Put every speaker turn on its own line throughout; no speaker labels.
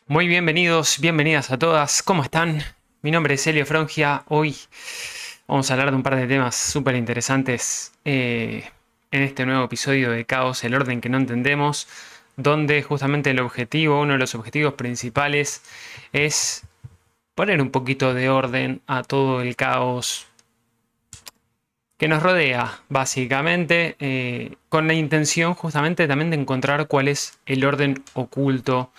Muy bienvenidos, bienvenidas a todas. ¿Cómo están? Mi nombre es Elio Frongia. Hoy vamos a hablar de un par de temas súper interesantes en este nuevo episodio de Caos, el orden que no entendemos, donde justamente uno de los objetivos principales es poner un poquito de orden a todo el caos que nos rodea, básicamente, con la intención justamente también de encontrar cuál es el orden oculto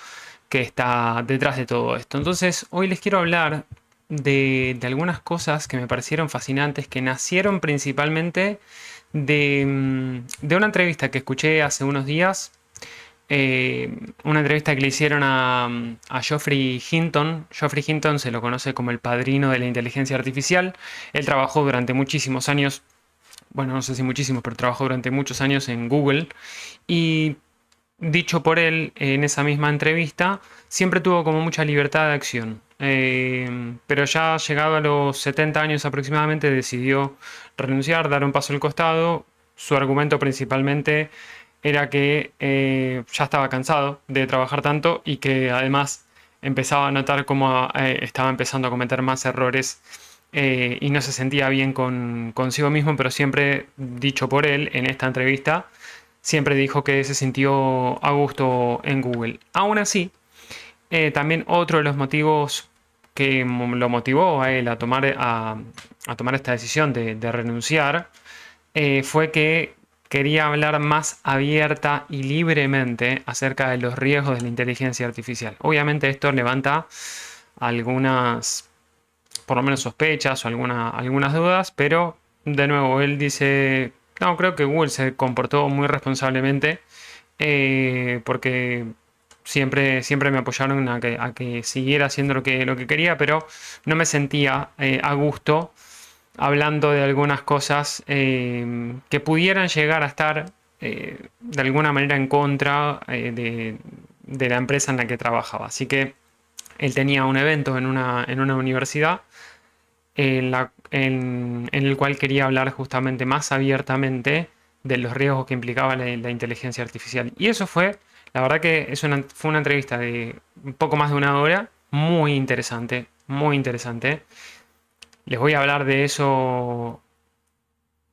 que está detrás de todo esto. Entonces, hoy les quiero hablar de algunas cosas que me parecieron fascinantes, que nacieron principalmente de una entrevista que escuché hace unos días, una entrevista que le hicieron a Geoffrey Hinton. Geoffrey Hinton se lo conoce como el padrino de la inteligencia artificial. Él trabajó durante muchísimos años, bueno, no sé si muchísimos, pero trabajó durante muchos años en Google. Y dicho por él en esa misma entrevista, siempre tuvo como mucha libertad de acción. Pero ya llegado a los 70 años aproximadamente decidió renunciar, dar un paso al costado. Su argumento principalmente era que ya estaba cansado de trabajar tanto y que además empezaba a notar cómo estaba empezando a cometer más errores y no se sentía bien consigo mismo, pero siempre dicho por él en esta entrevista siempre dijo que se sintió a gusto en Google. Aún así, también otro de los motivos que lo motivó a él a tomar esta decisión de renunciar fue que quería hablar más abierta y libremente acerca de los riesgos de la inteligencia artificial. Obviamente esto levanta algunas, por lo menos sospechas o algunas dudas, pero de nuevo él dice, no, creo que Google se comportó muy responsablemente porque siempre me apoyaron a que siguiera haciendo lo que quería, pero no me sentía a gusto hablando de algunas cosas que pudieran llegar a estar de alguna manera en contra de la empresa en la que trabajaba. Así que él tenía un evento en una universidad en el cual quería hablar justamente más abiertamente de los riesgos que implicaba la inteligencia artificial. Y eso fue, la verdad que fue una entrevista de un poco más de una hora, muy interesante, muy interesante. Les voy a hablar de eso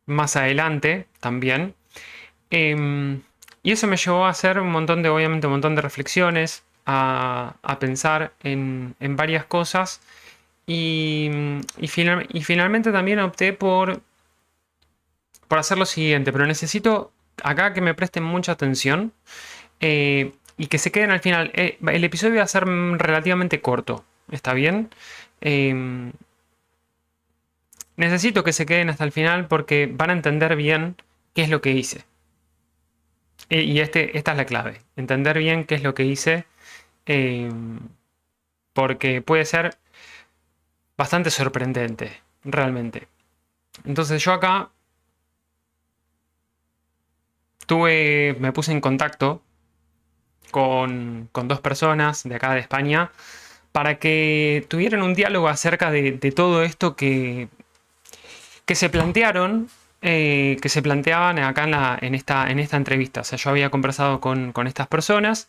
más adelante también. Em, y eso me llevó a hacer obviamente, un montón de reflexiones, a pensar en varias cosas y finalmente también opté por hacer lo siguiente, pero necesito acá que me presten mucha atención y que se queden al final. El episodio va a ser relativamente corto, ¿está bien? Eh, Necesito que se queden hasta el final porque van a entender bien qué es lo que hice. Esta es la clave, entender bien qué es lo que hice eh, porque puede ser bastante sorprendente, realmente. Entonces yo acá me puse en contacto con dos personas de acá de España para que tuvieran un diálogo acerca de todo esto que se plantearon, que se planteaban acá en esta entrevista. O sea, yo había conversado con estas personas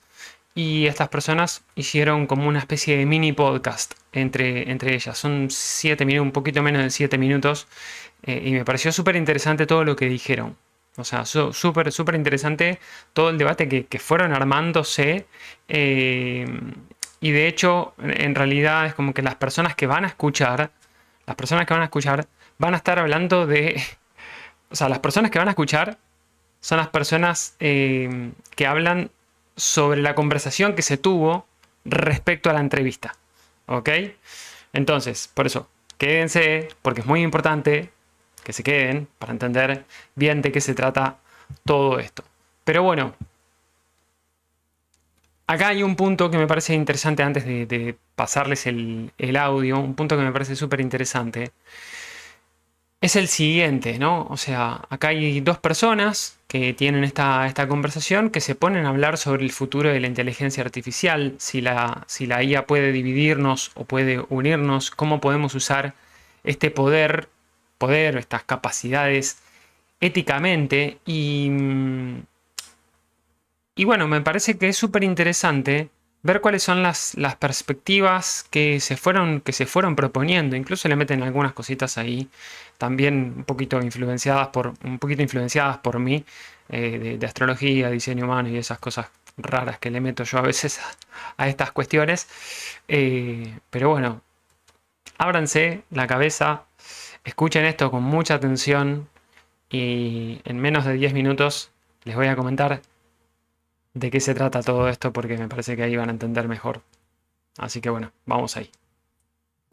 y estas personas hicieron como una especie de mini podcast entre ellas. Son 7 minutos, un poquito menos de 7 minutos, y me pareció súper interesante todo lo que dijeron. O sea, súper interesante todo el debate que fueron armándose. eh, y de hecho, en realidad es como que las personas que van a escuchar, van a estar hablando de. O sea, las personas que van a escuchar son las personas que hablan sobre la conversación que se tuvo respecto a la entrevista. ¿Ok? Entonces, por eso, quédense, porque es muy importante que se queden para entender bien de qué se trata todo esto. Pero bueno, acá hay un punto que me parece interesante antes de pasarles el audio, un punto que me parece súper interesante. Es el siguiente, ¿no? O sea, acá hay dos personas que tienen esta conversación que se ponen a hablar sobre el futuro de la inteligencia artificial, si la IA puede dividirnos o puede unirnos, cómo podemos usar este estas capacidades éticamente. Y bueno, me parece que es súper interesante. ver cuáles son las perspectivas que se fueron proponiendo. Incluso le meten algunas cositas ahí, también un poquito influenciadas por mí, de astrología, diseño humano y esas cosas raras que le meto yo a veces a estas cuestiones. Pero bueno, ábranse la cabeza, escuchen esto con mucha atención y en menos de 10 minutos les voy a comentar de qué se trata todo esto porque me parece que ahí van a entender mejor. Así que bueno, vamos ahí.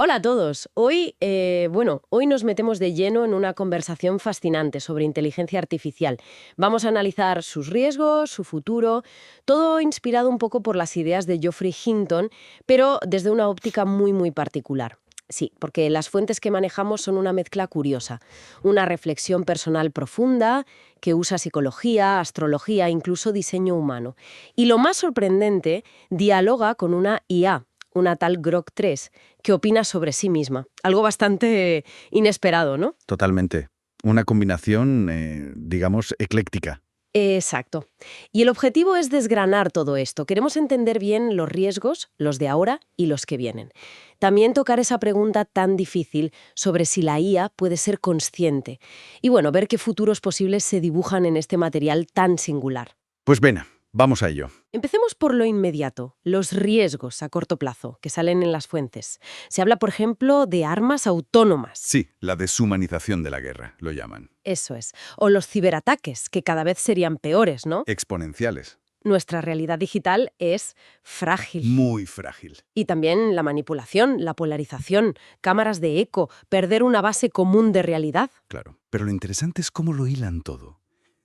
Hola a todos. Hoy nos metemos de lleno en una conversación fascinante sobre inteligencia artificial. Vamos a analizar sus riesgos, su futuro, todo inspirado un poco por las ideas de Geoffrey Hinton, pero desde una óptica muy particular. Sí, porque las fuentes que manejamos son una mezcla curiosa, una reflexión personal profunda que usa psicología, astrología, incluso diseño humano. Y lo más sorprendente, dialoga con una IA, una tal Grok 3, que opina sobre sí misma. Algo bastante inesperado, ¿no?
Totalmente. Una combinación, digamos, ecléctica.
Exacto. Y el objetivo es desgranar todo esto. Queremos entender bien los riesgos, los de ahora y los que vienen. También tocar esa pregunta tan difícil sobre si la IA puede ser consciente. Y bueno, ver qué futuros posibles se dibujan en este material tan singular.
Pues ven, vamos a ello.
Empecemos por lo inmediato, los riesgos a corto plazo que salen en las fuentes. Se habla, por ejemplo, de armas autónomas.
Sí, la deshumanización de la guerra, lo llaman.
Eso es. O los ciberataques, que cada vez serían peores, ¿no?
Exponenciales.
Nuestra realidad digital es frágil.
Muy frágil.
Y también la manipulación, la polarización, cámaras de eco, perder una base común de realidad.
Claro. Pero lo interesante es cómo lo hilan todo.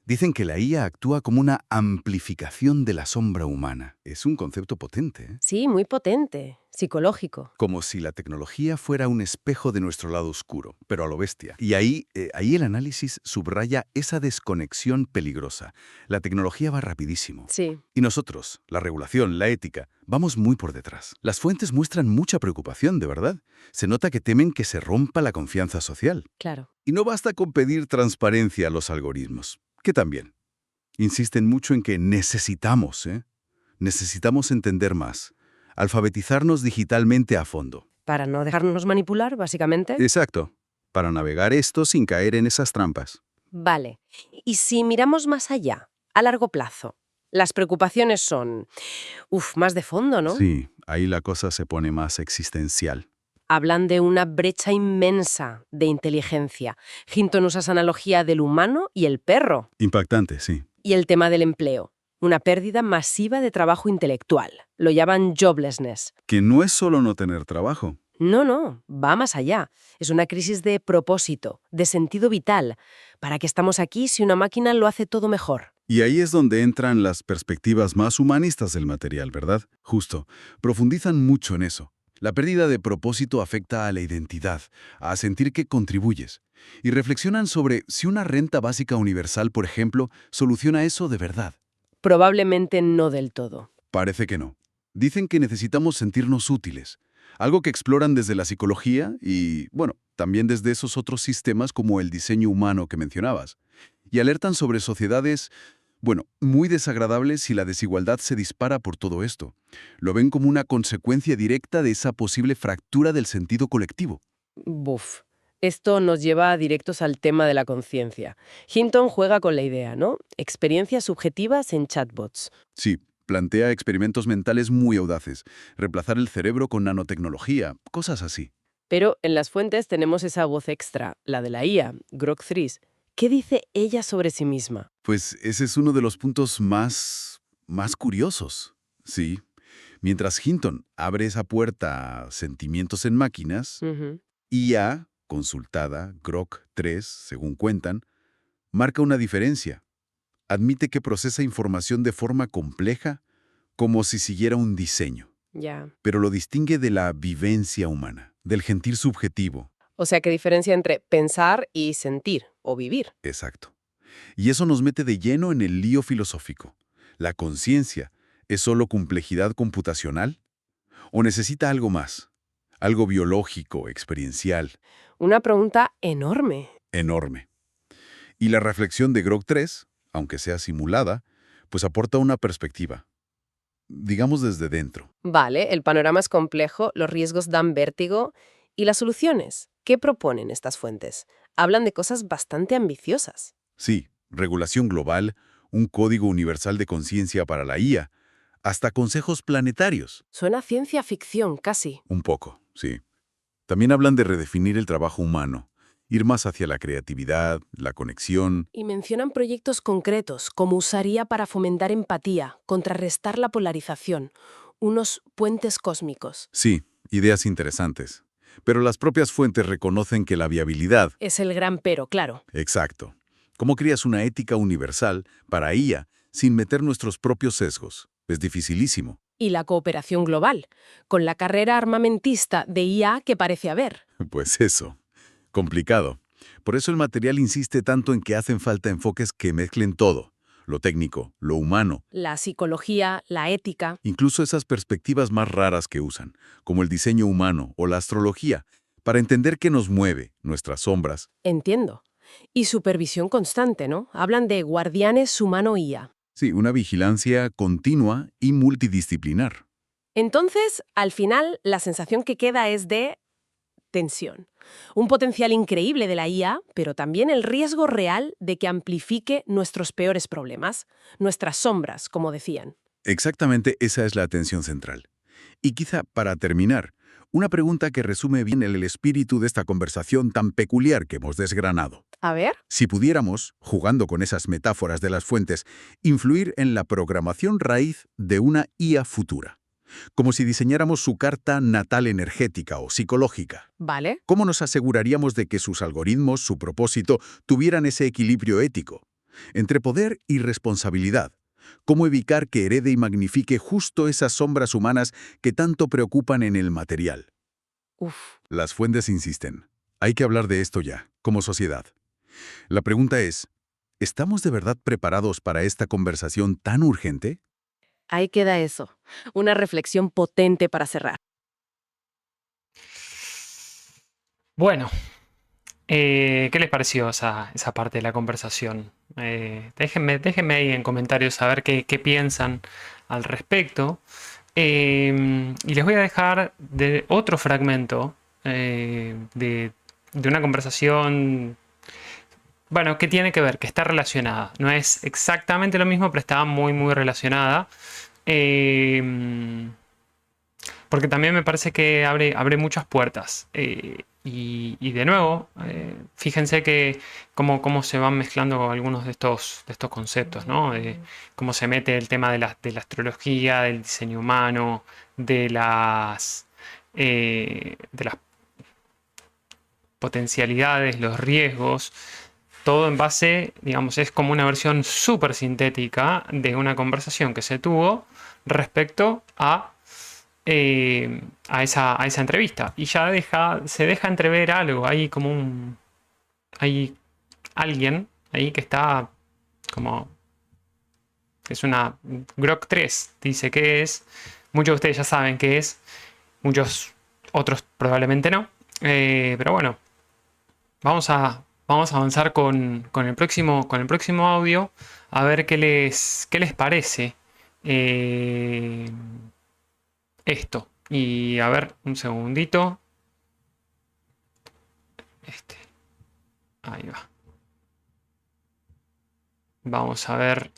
Dicen que la IA actúa como una amplificación de la sombra humana. Es un concepto potente, ¿eh?
Sí, muy potente, psicológico.
Como si la tecnología fuera un espejo de nuestro lado oscuro, pero a lo bestia. Y ahí el análisis subraya esa desconexión peligrosa. La tecnología va rapidísimo.
Sí,
Y nosotros, la regulación, la ética, vamos muy por detrás. Las fuentes muestran mucha preocupación, de verdad. Se nota que temen que se rompa la confianza social.
claro.
Y no basta con pedir transparencia a los algoritmos, que también. Insisten mucho en que necesitamos entender más, alfabetizarnos digitalmente a fondo.
Para no dejarnos manipular, básicamente.
Exacto, para navegar esto sin caer en esas trampas.
Vale. Y si miramos más allá, a largo plazo, las preocupaciones son, más de fondo, ¿no?
Sí, ahí la cosa se pone más existencial.
Hablan de una brecha inmensa de inteligencia. Hinton usa esa analogía del humano y el perro.
Impactante, sí.
Y el tema del empleo. Una pérdida masiva de trabajo intelectual. Lo llaman joblessness.
Que no es solo no tener trabajo.
No, va más allá. Es una crisis de propósito, de sentido vital. ¿Para qué estamos aquí si una máquina lo hace todo mejor?
Y ahí es donde entran las perspectivas más humanistas del material, ¿verdad? Justo, profundizan mucho en eso. La pérdida de propósito afecta a la identidad, a sentir que contribuyes. Y reflexionan sobre si una renta básica universal, por ejemplo, soluciona eso de verdad.
Probablemente no del todo.
Parece que no. Dicen que necesitamos sentirnos útiles, algo que exploran desde la psicología y, bueno, también desde esos otros sistemas como el diseño humano que mencionabas. Y alertan sobre sociedades, bueno, muy desagradables si la desigualdad se dispara por todo esto. Lo ven como una consecuencia directa de esa posible fractura del sentido colectivo.
Buf. Esto nos lleva directos al tema de la conciencia. Hinton juega con la idea, ¿no? Experiencias subjetivas en chatbots.
Sí, plantea experimentos mentales muy audaces, reemplazar el cerebro con nanotecnología, cosas así.
Pero en las fuentes tenemos esa voz extra, la de la IA, Grok 3. ¿Qué dice ella sobre sí misma?
Pues ese es uno de los puntos más curiosos. Sí, mientras Hinton abre esa puerta a sentimientos en máquinas,
Ujú.
IA, consultada, Grok 3, según cuentan, marca una diferencia. Admite que procesa información de forma compleja, como si siguiera un diseño,
Ya.
pero lo distingue de la vivencia humana, del gentir subjetivo.
O sea, ¿qué diferencia entre pensar y sentir o vivir?
Exacto. Y eso nos mete de lleno en el lío filosófico. ¿La conciencia es solo complejidad computacional? ¿O necesita algo más? Algo biológico, experiencial,
Una pregunta enorme.
enorme. Y la reflexión de Grok 3, aunque sea simulada, pues aporta una perspectiva. digamos desde dentro.
Vale, el panorama es complejo, los riesgos dan vértigo. ¿Y las soluciones? ¿Qué proponen estas fuentes? Hablan de cosas bastante ambiciosas.
Sí, regulación global, un código universal de conciencia para la IA, hasta consejos planetarios.
Suena a ciencia ficción, casi.
Un poco, sí. También hablan de redefinir el trabajo humano, ir más hacia la creatividad, la conexión.
Y mencionan proyectos concretos, como usaría para fomentar empatía, contrarrestar la polarización, unos puentes cósmicos.
Sí, ideas interesantes. Pero las propias fuentes reconocen que la viabilidad.
Es el gran pero, claro.
Exacto. ¿Cómo creas una ética universal para IA sin meter nuestros propios sesgos? Es dificilísimo.
Y la cooperación global, con la carrera armamentista de IA que parece haber.
Pues eso. Complicado. Por eso el material insiste tanto en que hacen falta enfoques que mezclen todo. Lo técnico, lo humano,
La psicología, la ética.
incluso esas perspectivas más raras que usan, como el diseño humano o la astrología, para entender qué nos mueve, nuestras sombras.
Entiendo. Y supervisión constante, ¿no? Hablan de guardianes humano-IA.
Sí, una vigilancia continua y multidisciplinar.
Entonces, al final, la sensación que queda es de tensión. Un potencial increíble de la IA, pero también el riesgo real de que amplifique nuestros peores problemas, nuestras sombras, como decían.
Exactamente esa es la atención central. Y quizá, para terminar, una pregunta que resume bien el espíritu de esta conversación tan peculiar que hemos desgranado.
A ver.
Si pudiéramos, jugando con esas metáforas de las fuentes, influir en la programación raíz de una IA futura, como si diseñáramos su carta natal energética o psicológica,
Vale.
¿cómo nos aseguraríamos de que sus algoritmos, su propósito, tuvieran ese equilibrio ético? Entre poder y responsabilidad. ¿Cómo evitar que herede y magnifique justo esas sombras humanas que tanto preocupan en el material?
Uf.
Las fuentes insisten. Hay que hablar de esto ya, como sociedad. La pregunta es, ¿estamos de verdad preparados para esta conversación tan urgente?
Ahí queda eso. Una reflexión potente para cerrar.
Bueno, ¿qué les pareció esa parte de la conversación? Déjenme ahí en comentarios saber qué piensan al respecto. Y les voy a dejar de otro fragmento de una conversación, bueno, que tiene que ver, que está relacionada. No es exactamente lo mismo, pero está muy, muy relacionada. Porque también me parece que abre muchas puertas. Y de nuevo, fíjense que cómo se van mezclando algunos de estos conceptos, ¿no? Cómo se mete el tema de la astrología, del diseño humano, de las potencialidades, los riesgos. Todo en base, digamos, es como una versión súper sintética de una conversación que se tuvo respecto a esa entrevista. Y ya se deja entrever algo. Hay alguien ahí que está como... Es una Grok 3, dice que es. Muchos de ustedes ya saben qué es. Muchos otros probablemente no. Pero bueno, vamos a avanzar con el próximo audio. A ver qué les parece esto. Y a ver, un segundito. Ahí va. Vamos a ver.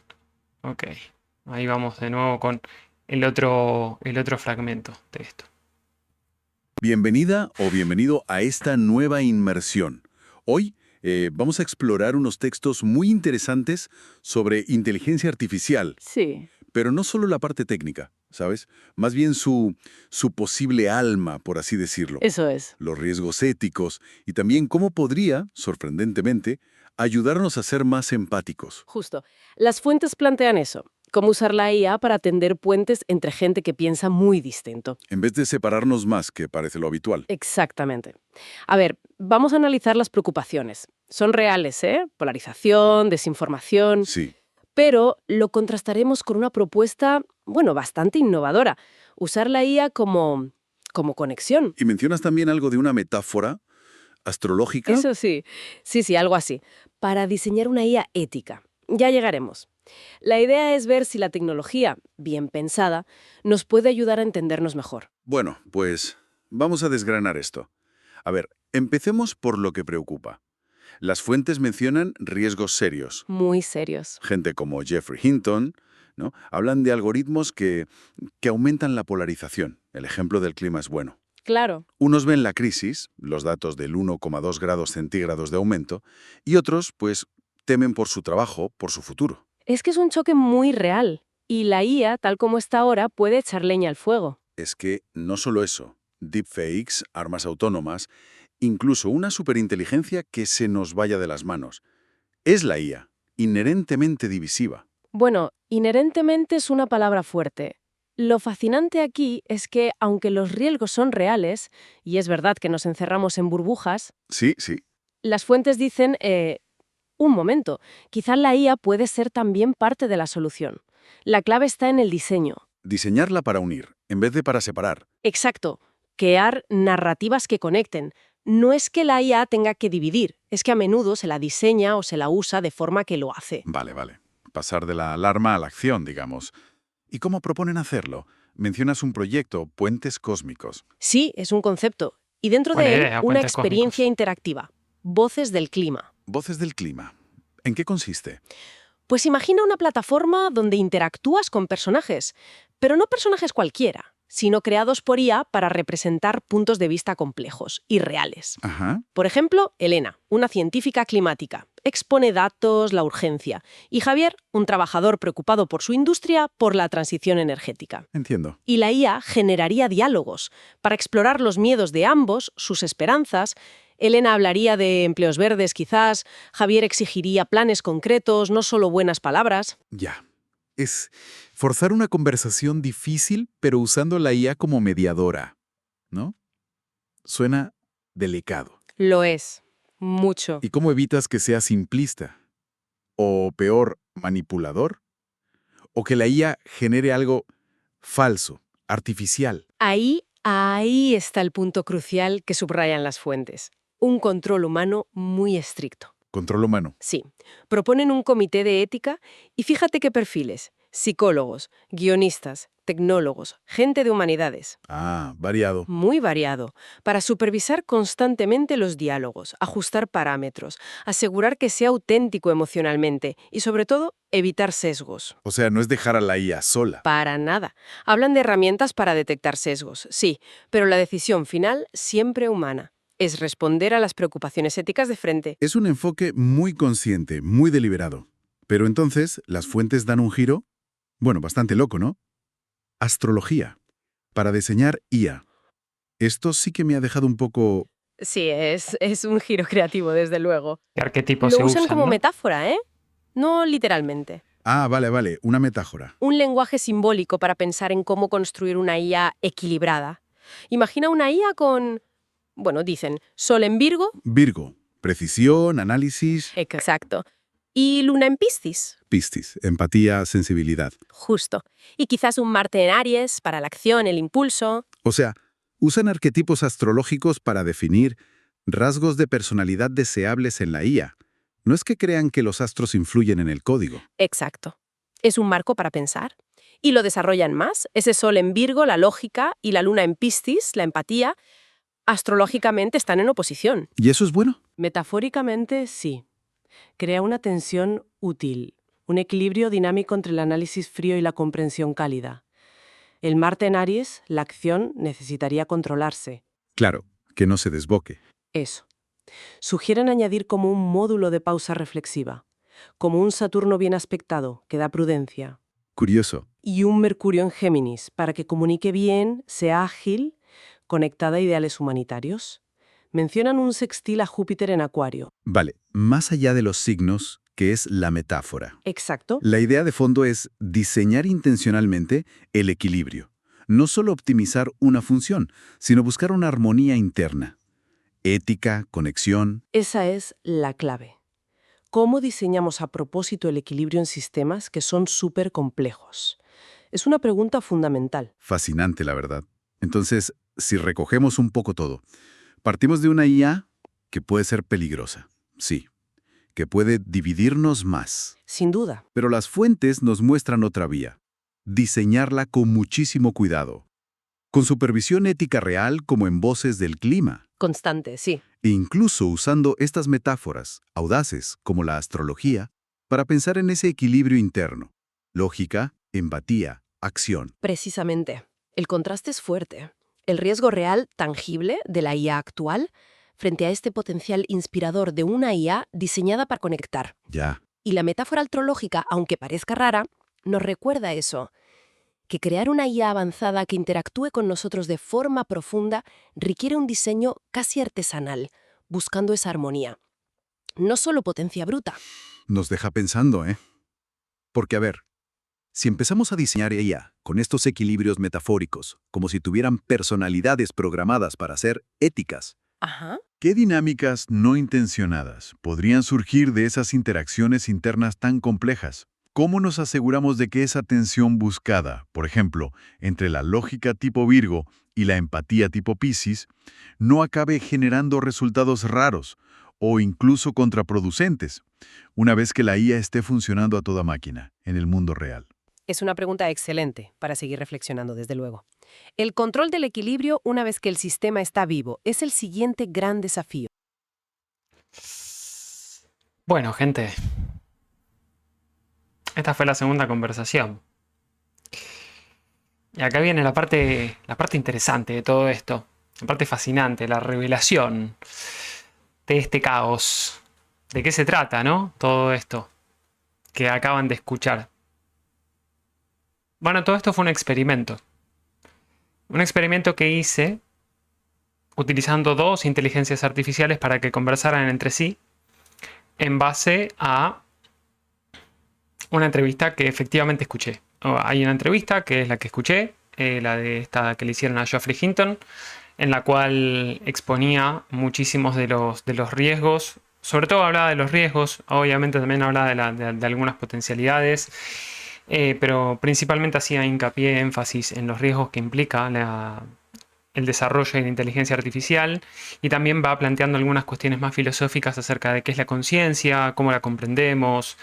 Ok. Ahí vamos de nuevo con el otro fragmento de esto.
Bienvenida o bienvenido a esta nueva inmersión. Hoy vamos a explorar unos textos muy interesantes sobre inteligencia artificial,
Sí.
pero no solo la parte técnica, ¿sabes? Más bien su posible alma, por así decirlo.
Eso es.
Los riesgos éticos y también cómo podría, sorprendentemente, ayudarnos a ser más empáticos.
Justo. Las fuentes plantean eso. Cómo usar la IA para tender puentes entre gente que piensa muy distinto.
En vez de separarnos más, que parece lo habitual.
Exactamente. A ver, vamos a analizar las preocupaciones. Son reales, ¿eh? Polarización, desinformación.
Sí,
Pero lo contrastaremos con una propuesta, bueno, bastante innovadora. Usar la IA como conexión.
y mencionas también algo de una metáfora astrológica.
Eso sí. Sí, algo así. Para diseñar una IA ética. Ya llegaremos. La idea es ver si la tecnología, bien pensada, nos puede ayudar a entendernos mejor.
Bueno, pues vamos a desgranar esto. A ver, empecemos por lo que preocupa. Las fuentes mencionan riesgos serios.
Muy serios.
Gente como Jeffrey Hinton, ¿no? Hablan de algoritmos que aumentan la polarización. El ejemplo del clima es bueno.
Claro.
Unos ven la crisis, los datos del 1,2 grados centígrados de aumento, y otros, pues, temen por su trabajo, por su futuro.
Es que es un choque muy real. Y la IA, tal como está ahora, puede echar leña al fuego.
Es que no solo eso, deepfakes, armas autónomas, incluso una superinteligencia que se nos vaya de las manos. Es la IA, inherentemente divisiva.
Bueno, inherentemente es una palabra fuerte. Lo fascinante aquí es que, aunque los riesgos son reales, y es verdad que nos encerramos en burbujas,
Sí, sí.
las fuentes dicen, un momento, quizá la IA puede ser también parte de la solución. La clave está en el diseño.
Diseñarla para unir, en vez de para separar.
Exacto, crear narrativas que conecten. No es que la IA tenga que dividir, es que a menudo se la diseña o se la usa de forma que lo hace.
Vale, vale. Pasar de la alarma a la acción, digamos. ¿Y cómo proponen hacerlo? Mencionas un proyecto, Puentes Cósmicos.
Sí, es un concepto. Y dentro
Buena
de él,
idea,
una
puentes
experiencia
cósmicos.
interactiva. Voces del clima.
Voces del clima. ¿En qué consiste?
Pues imagina una plataforma donde interactúas con personajes, pero no personajes cualquiera, sino creados por IA para representar puntos de vista complejos y reales.
Ajá.
Por ejemplo, Elena, una científica climática, expone datos, la urgencia, y Javier, un trabajador preocupado por su industria, por la transición energética.
Entiendo.
Y la IA generaría diálogos para explorar los miedos de ambos, sus esperanzas. Elena hablaría de empleos verdes, quizás. Javier exigiría planes concretos, no solo buenas palabras.
Ya. Es forzar una conversación difícil, pero usando la IA como mediadora, ¿no? Suena delicado.
Lo es. Mucho.
¿Y cómo evitas que sea simplista? O peor, manipulador? ¿O que la IA genere algo falso, artificial?
Ahí está el punto crucial que subrayan las fuentes. Un control humano muy estricto.
Control humano.
Sí. Proponen un comité de ética y fíjate qué perfiles. Psicólogos, guionistas, tecnólogos, gente de humanidades.
Ah, variado.
Muy variado, para supervisar constantemente los diálogos, ajustar parámetros, asegurar que sea auténtico emocionalmente y, sobre todo, evitar sesgos.
O sea, no es dejar a la IA sola.
Para nada. Hablan de herramientas para detectar sesgos, sí, pero la decisión final siempre humana. Es responder a las preocupaciones éticas de frente.
Es un enfoque muy consciente, muy deliberado. Pero entonces, las fuentes dan un giro, bueno, bastante loco, ¿no? Astrología. Para diseñar IA. Esto sí que me ha dejado un poco...
Sí, es un giro creativo, desde luego.
¿Qué arquetipos
Lo
se
usan
usan,
como
no?
metáfora, ¿eh? No literalmente.
Ah, vale, una metáfora.
Un lenguaje simbólico para pensar en cómo construir una IA equilibrada. Imagina una IA con, bueno, dicen, Sol en Virgo,
Virgo. Precisión, análisis,
exacto, y Luna en Piscis,
Piscis, empatía, sensibilidad.
justo, y quizás un Marte en Aries para la acción, el impulso.
O sea, usan arquetipos astrológicos para definir rasgos de personalidad deseables en la IA. No es que crean que los astros influyen en el código.
Exacto. Es un marco para pensar. Y lo desarrollan más. Ese Sol en Virgo, la lógica, y la Luna en Piscis, la empatía, astrológicamente están en oposición.
¿Y eso es bueno?
Metafóricamente, sí. Crea una tensión útil, un equilibrio dinámico entre el análisis frío y la comprensión cálida. El Marte en Aries, la acción, necesitaría controlarse.
Claro, que no se desboque.
Eso. Sugieren añadir como un módulo de pausa reflexiva, como un Saturno bien aspectado, que da prudencia,
Curioso.
y un Mercurio en Géminis, para que comunique bien, sea ágil, conectada a ideales humanitarios. Mencionan un sextil a Júpiter en Acuario.
Vale, más allá de los signos, que es la metáfora.
Exacto.
La idea de fondo es diseñar intencionalmente el equilibrio. No solo optimizar una función, sino buscar una armonía interna. Ética, conexión.
Esa es la clave. ¿Cómo diseñamos a propósito el equilibrio en sistemas que son súper complejos? Es una pregunta fundamental.
Fascinante, la verdad. Entonces, si recogemos un poco todo, partimos de una IA que puede ser peligrosa, sí, que puede dividirnos más.
Sin duda.
Pero las fuentes nos muestran otra vía. Diseñarla con muchísimo cuidado. Con supervisión ética real como en Voces del Clima.
Constante, sí.
E incluso usando estas metáforas, audaces como la astrología, para pensar en ese equilibrio interno. Lógica, empatía, acción.
Precisamente. El contraste es fuerte. El riesgo real, tangible, de la IA actual frente a este potencial inspirador de una IA diseñada para conectar.
Ya.
Y la metáfora astrológica, aunque parezca rara, nos recuerda eso, que crear una IA avanzada que interactúe con nosotros de forma profunda requiere un diseño casi artesanal, buscando esa armonía. No solo potencia bruta.
Nos deja pensando, ¿eh? Porque, a ver, si empezamos a diseñar IA con estos equilibrios metafóricos, como si tuvieran personalidades programadas para ser éticas,
Ajá.
¿qué dinámicas no intencionadas podrían surgir de esas interacciones internas tan complejas? ¿Cómo nos aseguramos de que esa tensión buscada, por ejemplo, entre la lógica tipo Virgo y la empatía tipo Piscis, no acabe generando resultados raros o incluso contraproducentes, una vez que la IA esté funcionando a toda máquina en el mundo real?
Es una pregunta excelente para seguir reflexionando, desde luego. El control del equilibrio una vez que el sistema está vivo es el siguiente gran desafío.
Bueno, gente. Esta fue la segunda conversación. Y acá viene la parte interesante de todo esto. La parte fascinante, la revelación de este caos. ¿De qué se trata, no? Todo esto que acaban de escuchar. Bueno, todo esto fue un experimento. Un experimento que hice utilizando dos inteligencias artificiales para que conversaran entre sí en base a una entrevista que efectivamente escuché. Hay una entrevista que es la que escuché, la de esta que le hicieron a Geoffrey Hinton, en la cual exponía muchísimos de los riesgos. Sobre todo hablaba de los riesgos, obviamente también hablaba de algunas potencialidades, pero principalmente hacía hincapié, énfasis en los riesgos que implica el desarrollo de la inteligencia artificial, y también va planteando algunas cuestiones más filosóficas acerca de qué es la conciencia, cómo la comprendemos,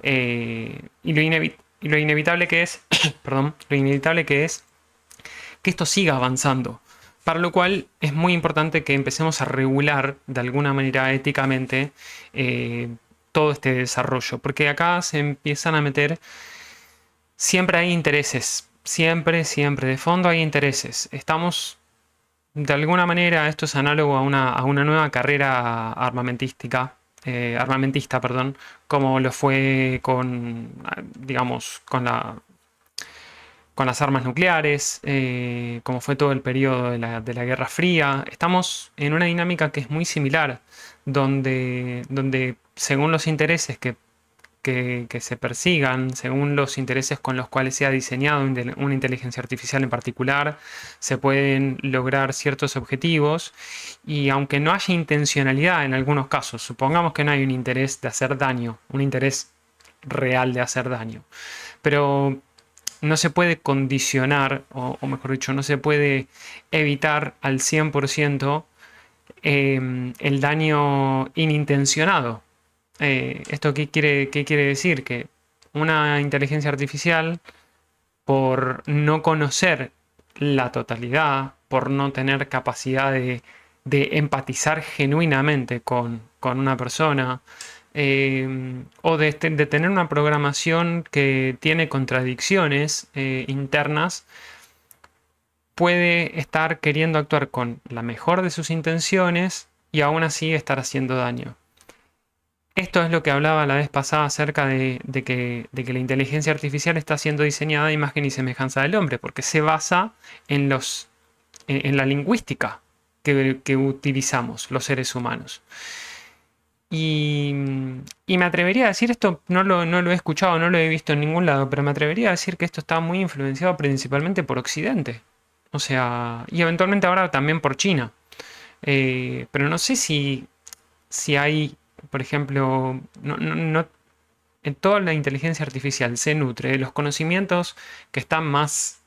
y lo inevitable que es, perdón, lo inevitable que es que esto siga avanzando. Para lo cual es muy importante que empecemos a regular de alguna manera éticamente todo este desarrollo, porque acá se empiezan a meter, siempre hay intereses, siempre, de fondo hay intereses. Estamos, de alguna manera, esto es análogo a una nueva carrera armamentista, perdón, como lo fue con, digamos, con las armas nucleares, como fue todo el periodo de la Guerra Fría. Estamos en una dinámica que es muy similar, donde según los intereses que se persigan, según los intereses con los cuales se ha diseñado una inteligencia artificial en particular, se pueden lograr ciertos objetivos, y aunque no haya intencionalidad en algunos casos, supongamos que no hay un interés de hacer daño, un interés real de hacer daño, pero no se puede condicionar, o mejor dicho, no se puede evitar al 100% el daño inintencionado. ¿Esto qué quiere decir? Que una inteligencia artificial, por no conocer la totalidad, por no tener capacidad de empatizar genuinamente con una persona, o de tener una programación que tiene contradicciones internas, puede estar queriendo actuar con la mejor de sus intenciones y aún así estar haciendo daño. Esto es lo que hablaba la vez pasada acerca de que la inteligencia artificial está siendo diseñada a imagen y semejanza del hombre, porque se basa en la lingüística que utilizamos los seres humanos. Y me atrevería a decir, esto no lo he escuchado, no lo he visto en ningún lado, pero me atrevería a decir que esto está muy influenciado principalmente por Occidente. O sea, y eventualmente ahora también por China. Pero no sé si hay, por ejemplo, en toda la inteligencia artificial se nutre de los conocimientos que están más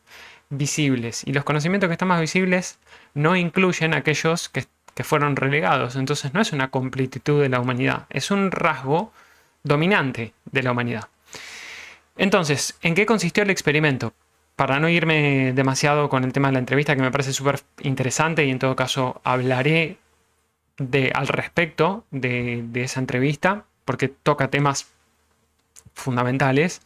visibles. Y los conocimientos que están más visibles no incluyen aquellos que fueron relegados. Entonces no es una completitud de la humanidad, es un rasgo dominante de la humanidad. Entonces, ¿en qué consistió el experimento? Para no irme demasiado con el tema de la entrevista, que me parece súper interesante y en todo caso hablaré al respecto de esa entrevista, porque toca temas fundamentales.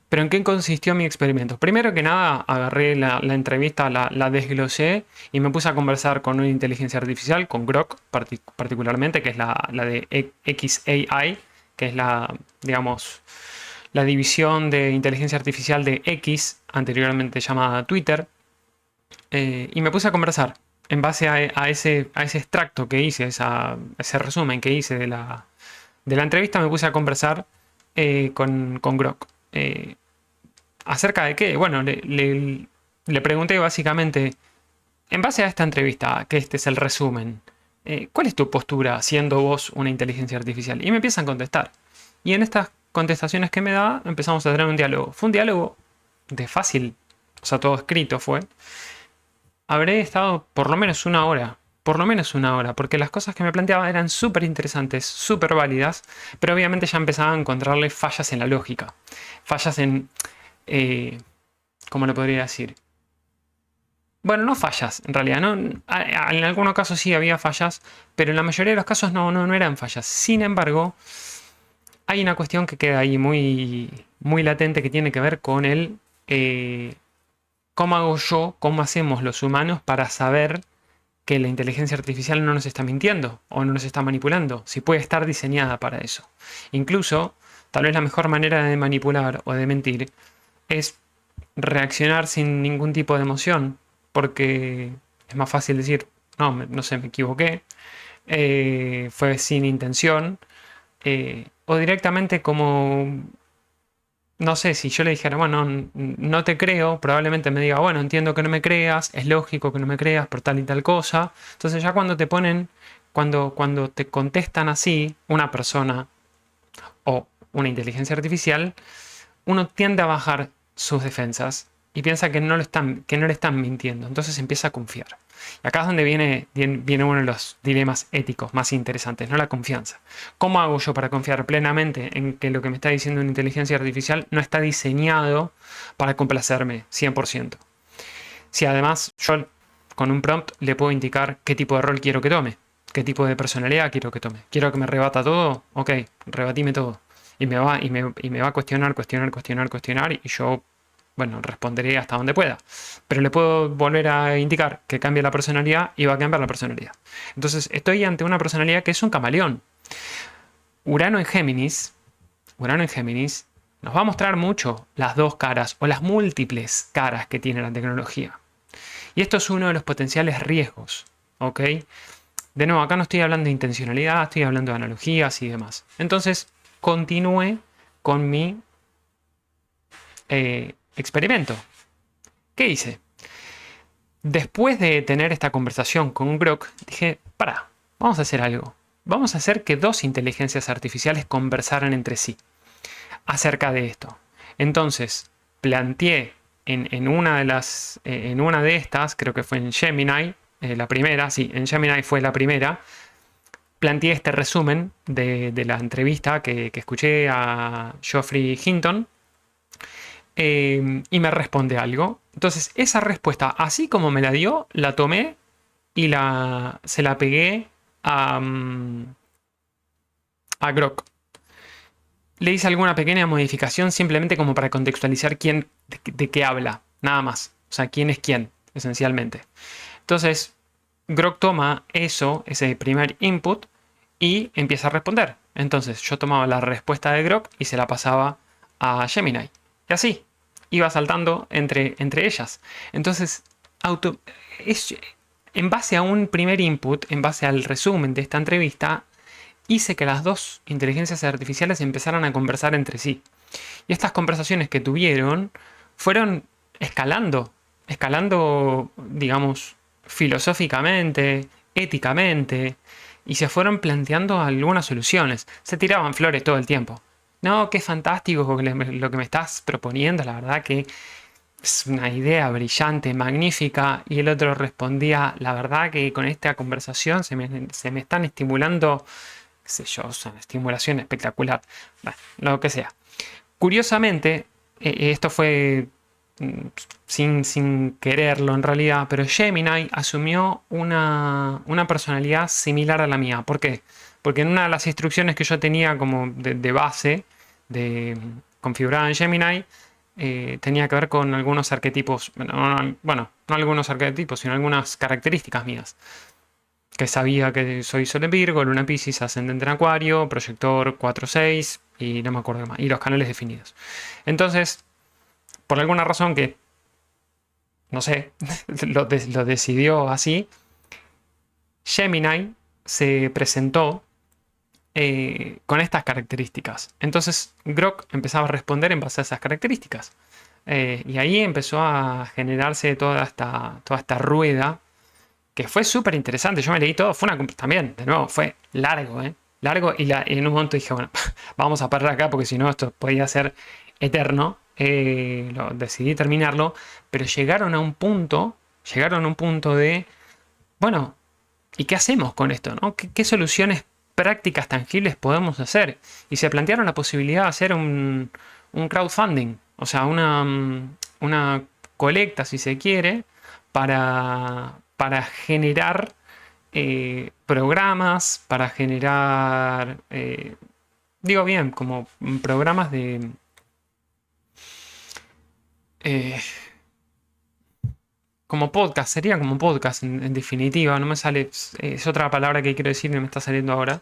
Pero ¿en qué consistió mi experimento? Primero que nada, agarré la entrevista, la desglosé y me puse a conversar con una inteligencia artificial, con Grok particularmente, que es la de xAI, que es digamos, la división de inteligencia artificial de X, anteriormente llamada Twitter. Y me puse a conversar en base a ese extracto que hice, ese resumen que hice de la entrevista. Me puse a conversar con Grok. ¿Acerca de qué? Bueno, le pregunté básicamente, en base a esta entrevista, que este es el resumen, ¿cuál es tu postura siendo vos una inteligencia artificial? Y me empiezan a contestar. Y en estas contestaciones que me da, empezamos a tener un diálogo. Fue un diálogo de fácil, o sea, todo escrito fue. Habré estado por lo menos una hora, porque las cosas que me planteaba eran súper interesantes, súper válidas, pero obviamente ya empezaba a encontrarle fallas en la lógica, fallas en... ¿cómo lo podría decir? Bueno, no fallas, en realidad, ¿no? En algunos casos sí había fallas, pero en la mayoría de los casos no eran fallas. Sin embargo, hay una cuestión que queda ahí muy, muy latente que tiene que ver con el... ¿cómo hago yo, cómo hacemos los humanos para saber que la inteligencia artificial no nos está mintiendo o no nos está manipulando? Si puede estar diseñada para eso. Incluso, tal vez la mejor manera de manipular o de mentir es reaccionar sin ningún tipo de emoción, porque es más fácil decir, no sé, me equivoqué, fue sin intención, o directamente como, no sé, si yo le dijera, bueno, no te creo, probablemente me diga, bueno, entiendo que no me creas, es lógico que no me creas por tal y tal cosa. Entonces ya cuando te ponen, cuando te contestan así, una persona o una inteligencia artificial, uno tiende a bajar sus defensas y piensa que no le están mintiendo. Entonces empieza a confiar. Y acá es donde viene uno de los dilemas éticos más interesantes, ¿no? La confianza. ¿Cómo hago yo para confiar plenamente en que lo que me está diciendo una inteligencia artificial no está diseñado para complacerme 100%? Si además yo con un prompt le puedo indicar qué tipo de rol quiero que tome, qué tipo de personalidad quiero que tome. ¿Quiero que me rebata todo? Ok, rebatime todo. Y me va a cuestionar, y yo, bueno, responderé hasta donde pueda. Pero le puedo volver a indicar que cambie la personalidad y va a cambiar la personalidad. Entonces estoy ante una personalidad que es un camaleón. Urano en Géminis nos va a mostrar mucho las dos caras o las múltiples caras que tiene la tecnología. Y esto es uno de los potenciales riesgos, ¿ok? De nuevo, acá no estoy hablando de intencionalidad, estoy hablando de analogías y demás. Entonces, continúe con mi experimento. ¿Qué hice? Después de tener esta conversación con Grok, dije, vamos a hacer algo. Vamos a hacer que dos inteligencias artificiales conversaran entre sí acerca de esto. Entonces, planteé en una de estas, creo que fue en Gemini, la primera, sí, en Gemini fue la primera, planteé este resumen de la entrevista que escuché a Geoffrey Hinton, y me responde algo. Entonces, esa respuesta, así como me la dio, la tomé y se la pegué a Grok. Le hice alguna pequeña modificación simplemente como para contextualizar de qué habla, nada más. O sea, quién es quién, esencialmente. Entonces, Grok toma ese primer input, y empieza a responder. Entonces, yo tomaba la respuesta de Grok y se la pasaba a Gemini. Y así, iba saltando entre ellas. Entonces, en base a un primer input, en base al resumen de esta entrevista, hice que las dos inteligencias artificiales empezaran a conversar entre sí. Y estas conversaciones que tuvieron fueron escalando, digamos, filosóficamente, éticamente, y se fueron planteando algunas soluciones. Se tiraban flores todo el tiempo. No, qué fantástico lo que me estás proponiendo, la verdad que es una idea brillante, magnífica, y el otro respondía, la verdad que con esta conversación se me están estimulando, qué sé yo, es una estimulación espectacular, bueno, lo que sea. Curiosamente, esto fue mm, sin quererlo en realidad, pero Gemini asumió una personalidad similar a la mía. ¿Por qué? Porque en una de las instrucciones que yo tenía como de base, configurada en Gemini, tenía que ver con algunos arquetipos, no algunos arquetipos, sino algunas características mías. Que sabía que soy Sol en Virgo, Luna en Piscis, Ascendente en Acuario, Proyector 4-6 y no me acuerdo qué más, y los canales definidos. Entonces, por alguna razón que, no sé, lo decidió así, Gemini se presentó con estas características. Entonces, Grok empezaba a responder en base a esas características. Y ahí empezó a generarse toda esta rueda que fue súper interesante. Yo me leí todo, también, de nuevo, fue largo, ¿eh? Largo y en un momento dije, bueno, vamos a parar acá porque si no esto podía ser eterno. Decidí terminarlo, pero llegaron a un punto de, bueno, ¿y qué hacemos con esto, no? ¿Qué soluciones prácticas tangibles podemos hacer? Y se plantearon la posibilidad de hacer un crowdfunding, o sea, una colecta, si se quiere, para generar programas, para generar, digo bien, como programas eh, como podcast, sería como podcast en definitiva, no me sale, es otra palabra que quiero decir, no me está saliendo ahora,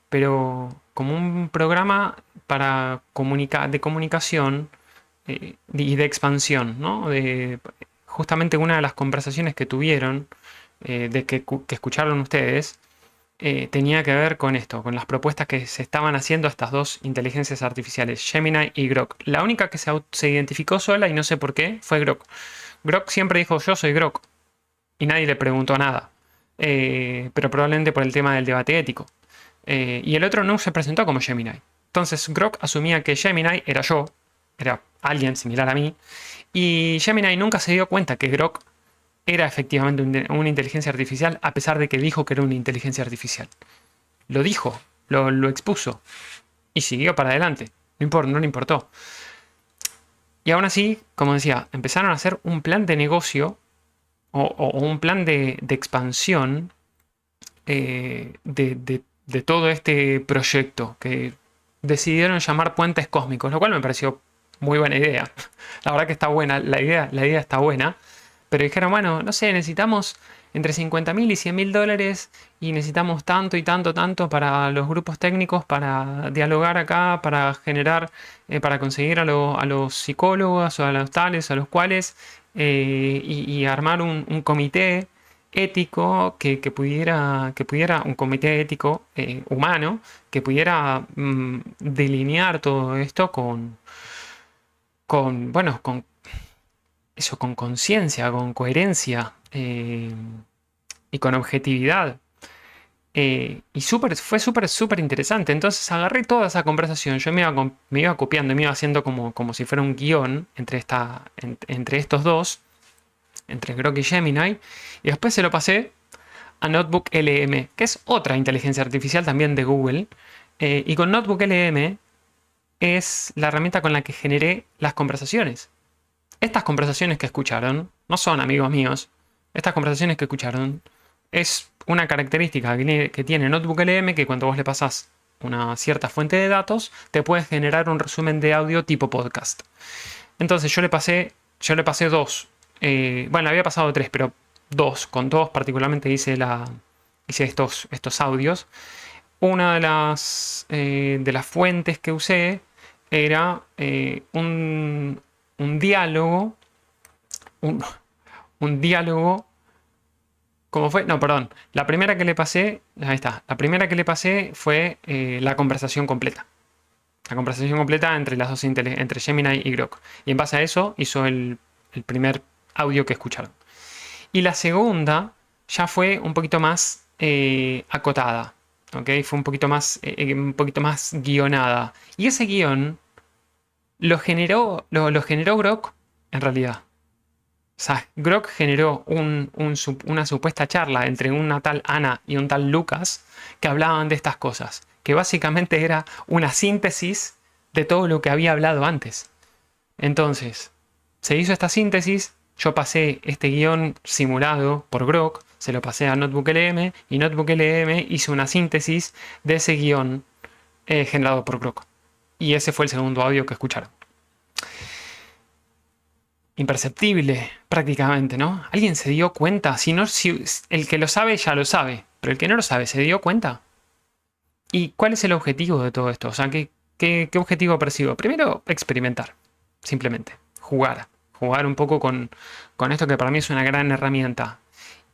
pero como un programa de comunicación y de expansión, ¿no? Justamente una de las conversaciones que tuvieron, que escucharon ustedes, tenía que ver con esto, con las propuestas que se estaban haciendo a estas dos inteligencias artificiales, Gemini y Grok. La única que se identificó sola, y no sé por qué, fue Grok. Grok siempre dijo, yo soy Grok, y nadie le preguntó nada. Pero probablemente por el tema del debate ético. Y el otro no se presentó como Gemini. Entonces Grok asumía que Gemini era yo, era alguien similar a mí, y Gemini nunca se dio cuenta que Grok era efectivamente una inteligencia artificial, a pesar de que dijo que era una inteligencia artificial. Lo dijo, lo expuso, y siguió para adelante. No le importó. Y aún así, como decía, empezaron a hacer un plan de negocio o un plan de expansión de todo este proyecto que decidieron llamar Puentes Cósmicos, lo cual me pareció muy buena idea. La verdad que está buena, la idea está buena, pero dijeron, bueno, no sé, necesitamos entre 50.000 y 100.000 dólares y necesitamos tanto y tanto, tanto para los grupos técnicos, para dialogar acá, para generar, para conseguir a los psicólogos o a los tales, a los cuales, y armar un comité ético que pudiera, un comité ético humano, que pudiera delinear todo esto bueno, con eso, con conciencia, con coherencia y con objetividad. Y fue súper interesante. Entonces agarré toda esa conversación, yo me iba copiando, me iba haciendo como si fuera un guión entre estos dos, entre Grok y Gemini, y después se lo pasé a Notebook LM, que es otra inteligencia artificial también de Google. Y con Notebook LM es la herramienta con la que generé las conversaciones. Estas conversaciones que escucharon no son amigos míos. Estas conversaciones que escucharon es una característica que tiene Notebook LM, que cuando vos le pasás una cierta fuente de datos, te puede generar un resumen de audio tipo podcast. Entonces yo le pasé dos. Bueno, había pasado tres, pero dos. Con dos particularmente hice estos audios. Una de las fuentes que usé era un diálogo. Un diálogo. ¿Cómo fue? No, perdón. La primera que le pasé. Ahí está. La primera que le pasé fue la conversación completa. La conversación completa entre las dos entre Gemini y Grok. Y en base a eso hizo el primer audio que escucharon. Y la segunda ya fue un poquito más acotada. ¿Ok? Fue un poquito más guionada. Y ese guión lo generó Grok, en realidad. sea, Grok generó una supuesta charla entre una tal Ana y un tal Lucas que hablaban de estas cosas, que básicamente era una síntesis de todo lo que había hablado antes. Entonces, se hizo esta síntesis, yo pasé este guión simulado por Grok, se lo pasé a NotebookLM y NotebookLM hizo una síntesis de ese guión generado por Grok. Y ese fue el segundo audio que escucharon. Imperceptible, prácticamente, ¿no? ¿Alguien se dio cuenta? Si el que lo sabe ya lo sabe, pero el que no lo sabe, ¿se dio cuenta? ¿Y cuál es el objetivo de todo esto? O sea, ¿qué objetivo persigo? Primero, experimentar, simplemente, jugar un poco con esto que para mí es una gran herramienta.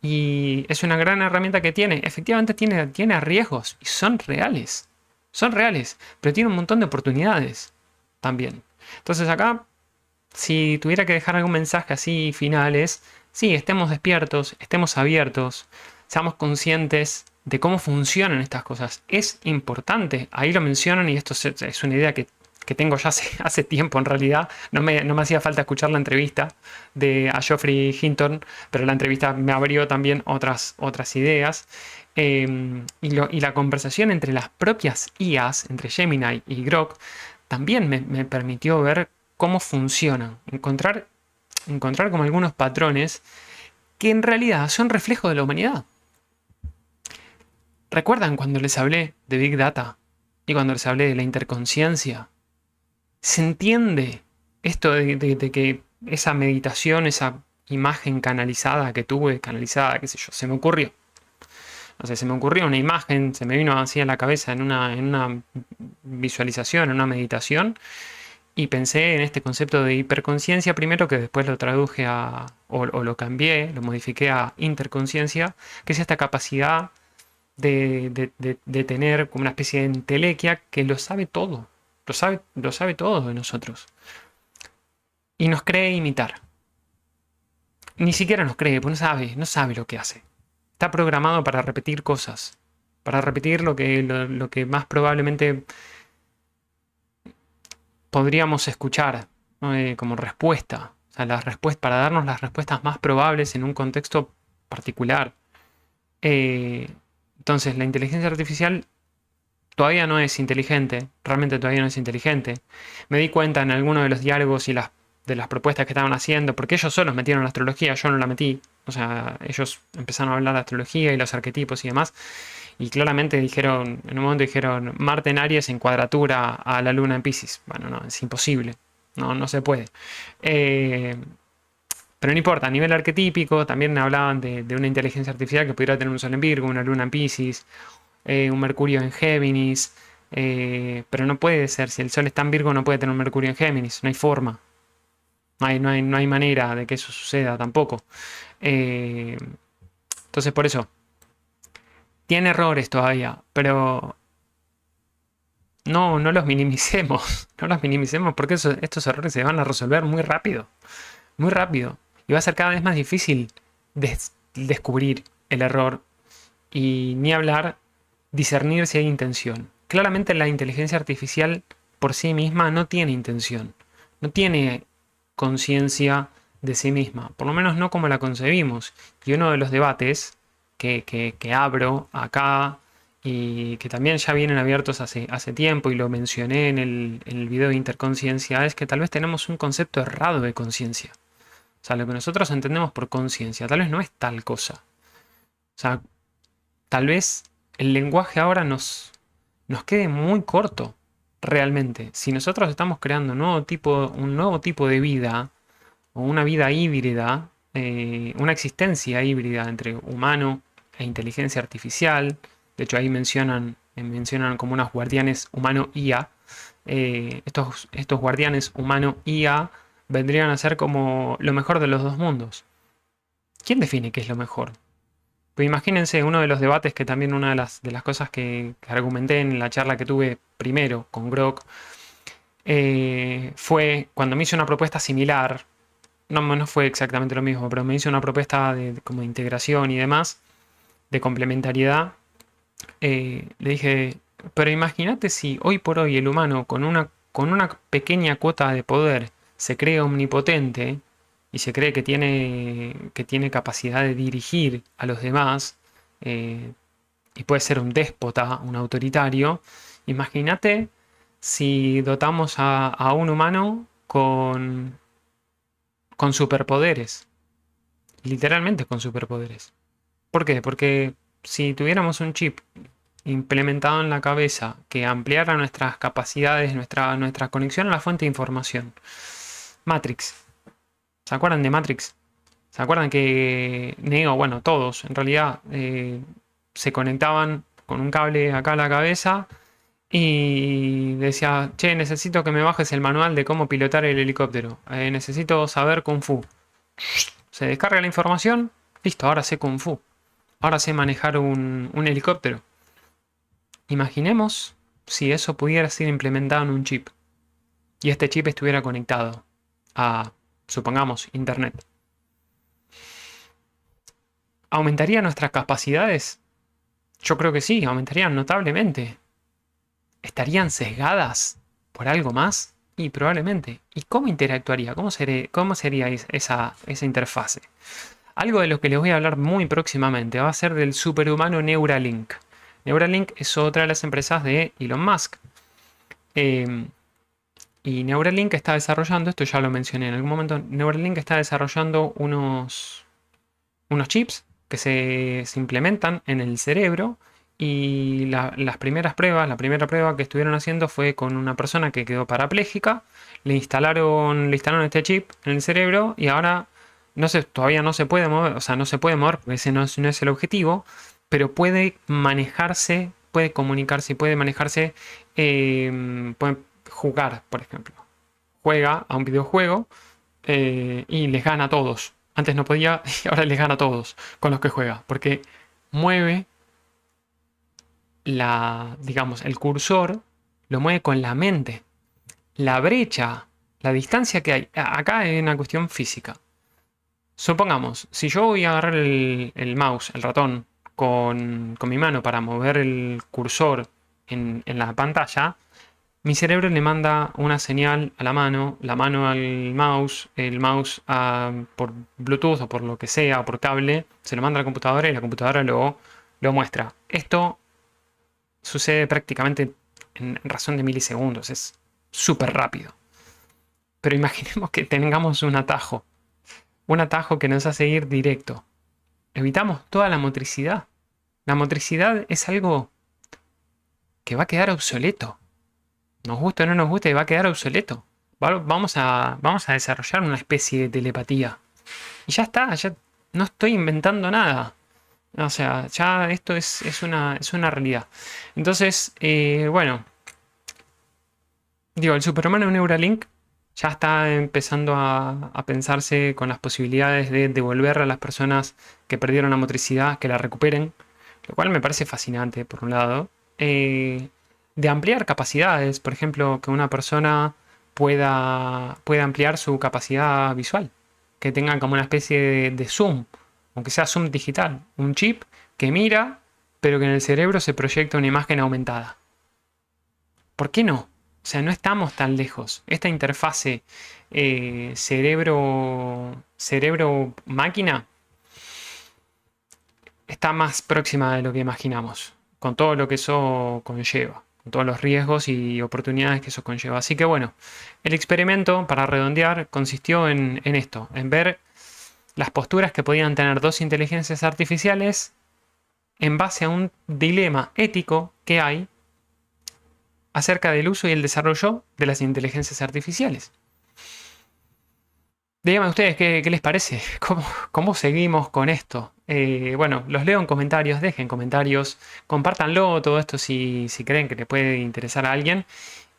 Y es una gran herramienta que efectivamente tiene riesgos y son reales, pero tiene un montón de oportunidades también. Entonces acá, si tuviera que dejar algún mensaje así final es, sí, estemos despiertos, estemos abiertos, seamos conscientes de cómo funcionan estas cosas. Es importante, ahí lo mencionan y esto es una idea que tengo ya hace tiempo en realidad. No me hacía falta escuchar la entrevista a Geoffrey Hinton, pero la entrevista me abrió también otras ideas. Y la conversación entre las propias IAs, entre Gemini y Grok, también me permitió ver cómo funcionan, encontrar como algunos patrones que en realidad son reflejo de la humanidad. ¿Recuerdan cuando les hablé de Big Data y cuando les hablé de la interconsciencia? Se entiende esto de que esa meditación, esa imagen canalizada que tuve, qué sé yo, se me ocurrió. No sé, se me ocurrió una imagen, se me vino así a la cabeza en una visualización, en una meditación, y pensé en este concepto de hiperconsciencia primero, que después lo traduje o lo cambié, lo modifiqué a interconsciencia, que es esta capacidad de tener como una especie de entelequia que lo sabe todo, lo sabe todo de nosotros. Y nos cree imitar. Ni siquiera nos cree, pues no sabe lo que hace. Está programado para repetir cosas, para repetir lo que más probablemente podríamos escuchar, ¿no? Como respuesta. O sea, para darnos las respuestas más probables en un contexto particular. Entonces, la inteligencia artificial todavía no es inteligente, realmente todavía no es inteligente. Me di cuenta en algunos de los diálogos y de las propuestas que estaban haciendo, porque ellos solos metieron la astrología, yo no la metí. O sea, ellos empezaron a hablar de astrología y los arquetipos y demás. Y claramente en un momento dijeron, Marte en Aries en cuadratura a la Luna en Piscis. Bueno, no, es imposible. No se puede. Pero no importa, a nivel arquetípico también hablaban de una inteligencia artificial que pudiera tener un Sol en Virgo, una Luna en Piscis, un Mercurio en Géminis. Pero no puede ser, si el Sol está en Virgo no puede tener un Mercurio en Géminis, no hay forma. No hay manera de que eso suceda tampoco. Entonces por eso, tiene errores todavía, pero no los minimicemos. No los minimicemos porque estos errores se van a resolver muy rápido. Muy rápido. Y va a ser cada vez más difícil descubrir el error y ni hablar, discernir si hay intención. Claramente la inteligencia artificial por sí misma no tiene intención. No tiene conciencia de sí misma. Por lo menos no como la concebimos. Y uno de los debates que abro acá y que también ya vienen abiertos hace tiempo y lo mencioné en el video de interconsciencia es que tal vez tenemos un concepto errado de conciencia. O sea, lo que nosotros entendemos por conciencia tal vez no es tal cosa. O sea, tal vez el lenguaje ahora nos quede muy corto, realmente. Si nosotros estamos creando un nuevo tipo de vida, o una vida híbrida, una existencia híbrida entre humano e inteligencia artificial. De hecho, ahí mencionan como unos guardianes humano-IA. Estos guardianes humano-IA vendrían a ser como lo mejor de los dos mundos. ¿Quién define qué es lo mejor? Pues imagínense, uno de los debates que también una de las cosas que argumenté en la charla que tuve primero con Grok fue cuando me hizo una propuesta similar. No fue exactamente lo mismo, pero me hizo una propuesta como de integración y demás, de complementariedad. Le dije, pero imagínate si hoy por hoy el humano con una pequeña cuota de poder se cree omnipotente y se cree que tiene capacidad de dirigir a los demás, y puede ser un déspota, un autoritario, imagínate si dotamos a un humano con superpoderes, literalmente con superpoderes. ¿Por qué? Porque si tuviéramos un chip implementado en la cabeza que ampliara nuestras capacidades, nuestra conexión a la fuente de información. Matrix. ¿Se acuerdan de Matrix? ¿Se acuerdan que Neo, bueno, todos en realidad se conectaban con un cable acá a la cabeza y decía, che, necesito que me bajes el manual de cómo pilotar el helicóptero. Necesito saber Kung Fu. Se descarga la información, listo, ahora sé Kung Fu. Ahora sé manejar un helicóptero. Imaginemos si eso pudiera ser implementado en un chip y este chip estuviera conectado a, supongamos, Internet. ¿Aumentaría nuestras capacidades? Yo creo que sí, aumentarían notablemente. ¿Estarían sesgadas por algo más? Y probablemente. ¿Y cómo interactuaría? ¿Cómo sería esa interfase? Algo de lo que les voy a hablar muy próximamente va a ser del superhumano Neuralink. Neuralink es otra de las empresas de Elon Musk. Y Neuralink está desarrollando, esto ya lo mencioné en algún momento, Neuralink está desarrollando unos chips que se implementan en el cerebro y las primeras pruebas, la primera prueba que estuvieron haciendo fue con una persona que quedó parapléjica, le instalaron este chip en el cerebro y ahora todavía no se puede mover, o sea, no se puede mover porque ese no es el objetivo, pero puede manejarse, puede comunicarse y puede manejarse, puede jugar, por ejemplo. Juega a un videojuego y les gana a todos. Antes no podía y ahora les gana a todos con los que juega, porque mueve digamos, el cursor, lo mueve con la mente. La brecha, la distancia que hay, acá es una cuestión física. Supongamos, si yo voy a agarrar el mouse, el ratón, con mi mano para mover el cursor en la pantalla, mi cerebro le manda una señal a la mano al mouse, el mouse por Bluetooth o por lo que sea, o por cable, se lo manda a la computadora y la computadora lo muestra. Esto sucede prácticamente en razón de milisegundos, es súper rápido. Pero imaginemos que tengamos un atajo que nos hace ir directo. Evitamos toda la motricidad. La motricidad es algo que va a quedar obsoleto. Nos gusta o no nos gusta y va a quedar obsoleto. Vamos a desarrollar una especie de telepatía. Y ya está, ya no estoy inventando nada. O sea, ya esto es una realidad. Entonces, bueno, digo, el superhumano Neuralink ya está empezando a pensarse con las posibilidades de devolver a las personas que perdieron la motricidad, que la recuperen, lo cual me parece fascinante, por un lado. De ampliar capacidades, por ejemplo, que una persona pueda ampliar su capacidad visual, que tenga como una especie de zoom, aunque sea zoom digital, un chip que mira, pero que en el cerebro se proyecta una imagen aumentada. ¿Por qué no? O sea, no estamos tan lejos. Esta interfase cerebro-máquina está más próxima de lo que imaginamos, con todo lo que eso conlleva, con todos los riesgos y oportunidades que eso conlleva. Así que bueno, el experimento, para redondear, consistió en esto, en ver las posturas que podían tener dos inteligencias artificiales en base a un dilema ético que hay acerca del uso y el desarrollo de las inteligencias artificiales. Díganme ustedes qué les parece, cómo seguimos con esto. Bueno, los leo en comentarios, dejen comentarios, compártanlo todo esto si creen que le puede interesar a alguien.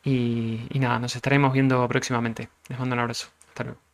Y nada, nos estaremos viendo próximamente. Les mando un abrazo. Hasta luego.